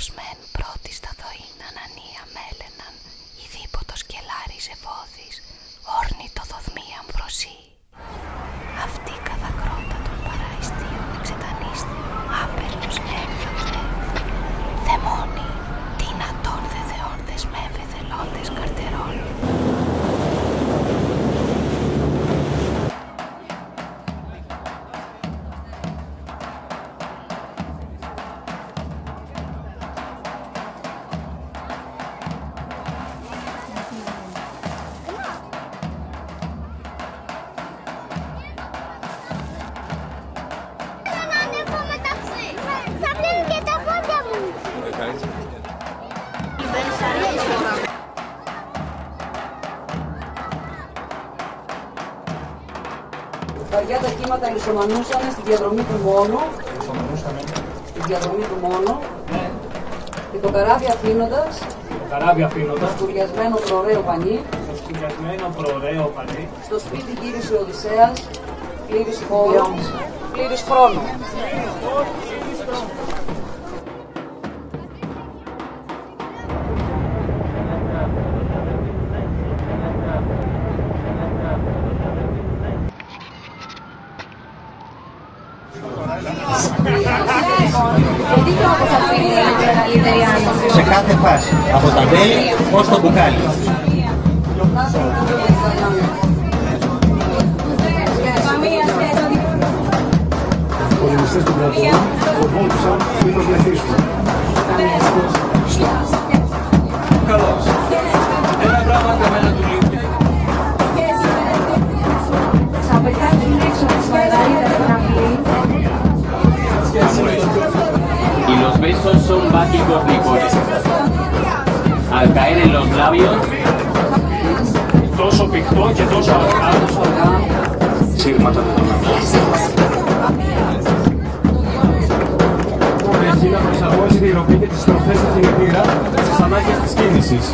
Ήλιος μεν πρώτη σταθοήν ανανία μέλαιναν, ειδήποτος κελάρης εφόδης, όρνητο δοδμή αμφροσί. Αυτή καθακρότα των παραϊστίων εξετανίστε, άπελος έμφαγε. Θεμόνι, δυνατόν δε θεών δεσμεύε θελώντες καρτερών. Βαριά τα κύματα λησομανούσαν στη διαδρομή του Μόνου. Στη διαδρομή του Μόνου. Ναι. Και το καράβι αφήνοντας. Το σκουριασμένο προωραίο πανί. Στο σπίτι γύρισε ο Οδυσσέας. Πλήρης χώρου. Πλήρης χρόνου. Σε κάθε φάση, από τα μέλη ως το μπουκάλι. Οι πολεμιστές των κρατών φοβόντουσαν μην τους μεθύσουν. Καλώς. Ένα πράγμα καμένα του λείπει. Θα πετάξουν έξω τις μαγαρίδες των αυλή. Y los besos son mágicos licores. Al caer en los labios, Τόσο πηχτό και τόσο αργά. Σύρματα δεν τον Έχει να προσαρμόζει τη ροπή και τις στροφές του κινητήρα στις ανάγκες της κίνησης.